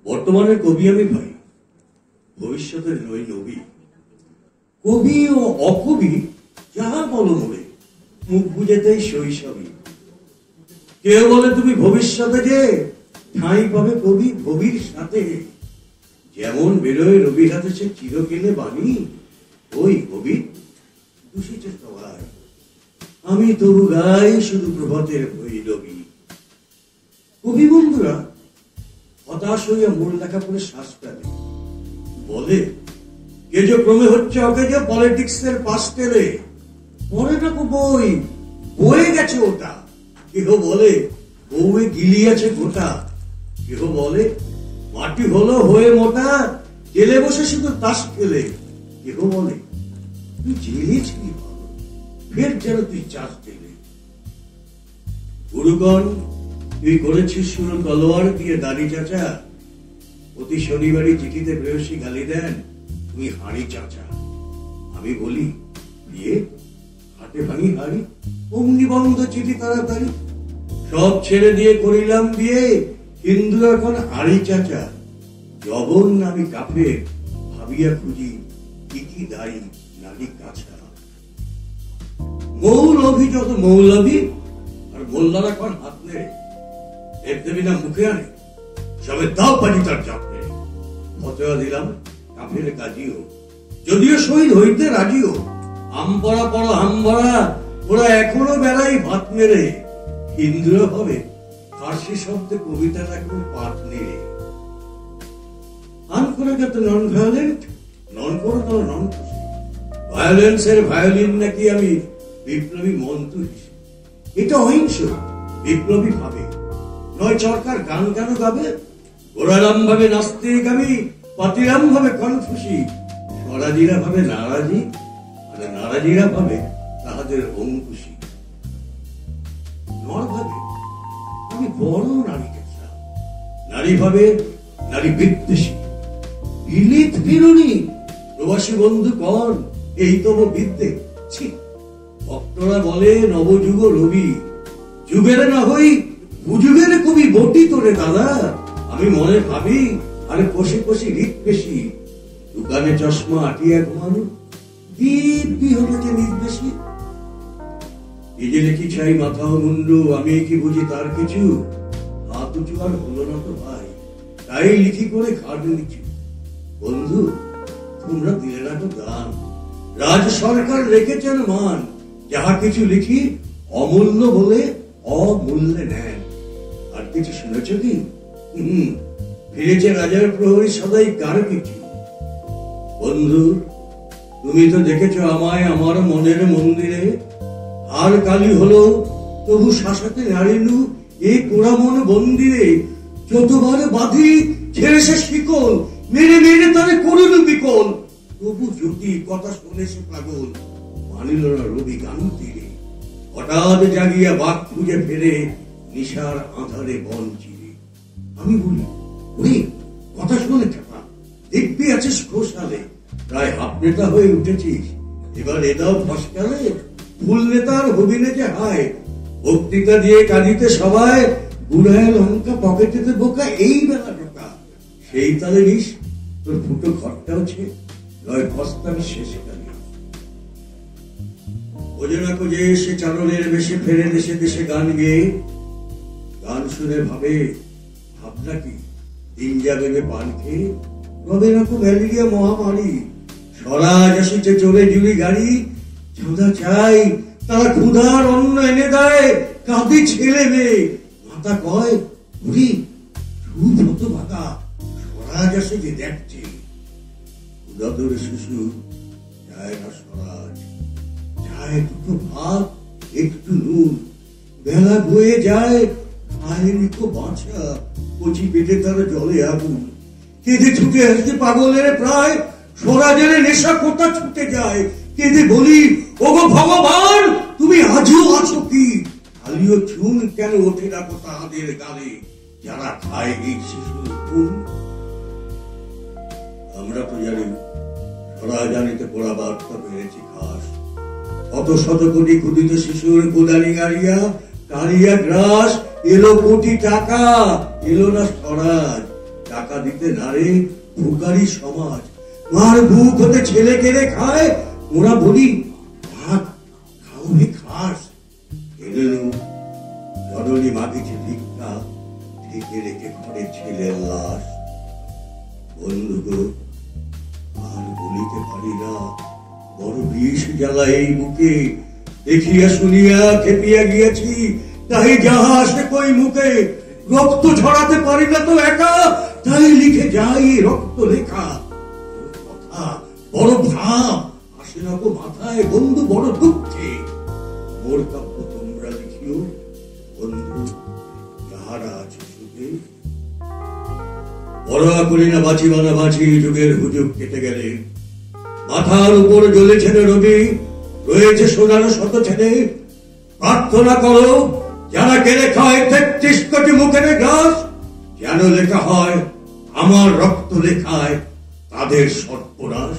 বর্তমানের কবি আমি ভাই, ভবিষ্যতের নই নবী। কবি ও অকবি যাহা বলো মোরে, মুখ বুঝেতেই শৈশবী। কেউ বলে তুমি ভবিষ্যতে যে ঠাঁই পাবে কবি কবির সাথে। যেমন বেরোয় রবির হাতে সে চিরকেলে বাণী, ওই কবি দূষিত সবাই। আমি তবু গাই শুধু প্রভাতের ভৈরবী। কবি বন্ধুরা হতাশ হইয়া মূল লেখা পড়ে শ্বাস ফেলে, বলে কে যে ক্রমে হচ্ছে ওকে যে পলিটিক্সের পাস্টেলে। পরে না বই বয়ে গেছে ওটা। কেহ বলে বউয়ে গিলিয়েছে গোটা। কেহ বলে মাটি হলো হয়ে মোটা, জেলে বসে শুধু তাস খেলে। কেহ বলে তুই জেলে ছিলি ভালো, ফের যেন তুই চাষ দিলে। গুরুগণ তুই করেছিস শুরু তলোয়ার দিয়ে দাড়ি চাচা। প্রতি শনিবারই চিঠিতে প্রেয়সী গালি দেন তুমি হাঁড়ি চাচা। আমি বলি বিয়ে হাটে ভাঙি হাড়ি, অমনি বন্ধ চিঠি তাড়াতাড়ি। সব ছেড়ে দিয়ে করিলাম বিয়ে, হিন্দু এখন হাঁড়ি চাচা। জবন আমি কাফের ভাবিয়া খুঁজি, কি কি দায়ী নারী কাছা। মৌলভী যত মৌলভী, আর মোল্লারা এখন হাত নেড়ে। দেবদেবী না মুখে আনে, সবে তাও পারি তার চাপ নেড়ে। ফতোয়া দিলাম কাফের কাজীও, যদিও শহীদ হইতে রাজিও। আমপড়া পড়া হামবড়া, ওরা এখনো বেড়াই ভাত মেরে। হিন্দুরা হবে ফার্সি শব্দে কবিতা রাখবে পাঠ নেড়ে। আনকোরাগত নন ভায়োলেন্ট, নন করো তো নন খুশি। ভায়োলেন্সের ভায়োলিন নাকি আমি বিপ্লবী মন্ত্র হিসেবে। এটা অহিংস বিপ্লবী ভাবে নয়। সরকার গান কেন গাবে? গোড়ারাম ভাবে নাচতে গাবি, পাতিরাম ভাবে কনফুসি। স্বরাজিরা ভাবে নারাজি, আর নারাজিরা ভাবে তাহাদের অঙ্কুশী। নর ভাবে আমি বড় নারী কেসা, নারী ভাবে নারী বিদ্বেষী। বিলিত বিরুণী প্রবাসী বন্ধু কন এই তব বিদ্যে। ভক্তরা বলে নবযুগ রবি, যুগের না হই বুযুগের কবি বটি তোরে দাদা। আমি মনে ভাবি আরে কষে কষে রিক পেশি। দোকানে চশমা আটিয়া ঘুমানো, দিব্যি হলো যে নির্দেশী। নিজে কি চাই মাথা ও মুন্ডু, আমি কি বুঝি তার কিছু। হাত উঁচু আর হলো না তো ভাই, তাই লিখি করে ঘাট নিচু। বন্ধু তোমরা দিলে না তো দান, রাজ সরকার রেখেছেন মান। যাহা কিছু লিখি অমূল্য বলে অমূল্যে নেন। আর কিছু শুনেছ কি? ফিরেছে রাজার প্রহরী সদাই কার কিছু। বন্ধু তুমি তো দেখেছ আমায় আমার মনের মন্দিরে। আর কালি হলো তবু শাসাতে নারিনু এই পোড়া মন বন্দিরে। যতবার বাঁধি ছেড়ে সে শিকল, মেরে মেরে তারে করুন বিকল। তবু যদি কথা শুনে সে পাগল, মানিল না রবি গান তীরে। হঠাৎ জাগিয়া বাঘ খুঁজে ফেরে, নিশার আঁধারে বন চিরে। আমি বলি ওরে কথা শুনে চাপা, দেখবি আছিস খোসালে। প্রায় হাফ নেতা হয়ে উঠেছিস, এবার এদাও ফসকালে। ফুল নেতার হবিনে যে হায়, বক্তৃতা দিয়ে কাঁদিতে সবাই। বুড়ায় লঙ্কা পকেটেতে বোকা, এই বেলা ঢোকা। সেই তালে নিস তোর ফুটো ঘরটা হচ্ছে নয় ফস্তামি শেষে কালি। ওজে না কোজে সে চারণের বেশে ফেরে দেশে দেশে গান গেয়ে। গান শুনে ভাবে ভাবনা কি দিন যাবে পান খেয়ে। রবে না ম্যালেরিয়া মহামারী, স্বরাজ আসিছে চলে জুড়ি গাড়ি। চাঁদা চাই তারা ক্ষুধার অন্ন এনে দেয়, কাঁদি ছেলে মেয়ে। মাতা কয় বুড়ি খুব হতো বাঁকা, স্বরাজ আসে যে দেখছে। ক্ষুধাতর শিশু চায় না স্বরাজ, চায় দুটো ভাত একটু নুন। বেলা বয়ে যায় খায়নি তো বাঁচা, কচি পেটে তারা জলে আগুন। কেঁদে ছুটে আসছে পাগলের প্রায়, স্বরাজের নেশা কোথা ছুটে যায়। কেঁদে বলি ওগো ভগবান তুমি আজও আছো কি। খালিও চুন কেন ওঠে রাখো তাহাদের গালে, যারা খায় এই শিশুর খুন। আমরা তো জানি স্বরাজ আনিতে পোড়া বার্তা পেরেছি ঘাস। কত শত কোটি ক্ষুদিত শিশুর কোদালি গাড়িয়া কারিয়া গ্রাস। এলো কোটি টাকা, এলো না স্বরাজ। টাকা দিতে নারে ভুগারি সমাজ, মার বুক হতে ছেলে কেড়ে খায়, ওরা বলি ভাত খাওনি খাস। এলেনু জননী মাগিছে ভিক্ষা, ঢেকে রেখে ঘরে ছেলের লাশ। বন্ধু গো, আর বলিতে পারি না, বড় বিষ জ্বালা এই বুকে, দেখিয়া শুনিয়া খেপিয়া গিয়েছি, তাই যাহা আসে কই মুখে। রক্ত ঝরাতে পারি না তো একা, তাই লিখে যাই রক্ত লেখা। কথা বড় ভাব আসে না গো মাথায়, বন্ধু বড় দুঃখে। মোর কাব্য তোমরা লিখিও বন্ধু, যাহারা আছে সুখে। পরোয়া করি না বাঁচিবা না বাঁচি, যুগের হুজুগ কেটে গেলে। মাথার উপর জ্বলেছে রবি, রয়েছে সোনার শত ছেলে। প্রার্থনা করো যারা কেড়ে খায় ৩৩ কোটি মুখের গাছ, যেন লেখা হয় আমার রক্ত লেখায় তাদের সর্বনাশ।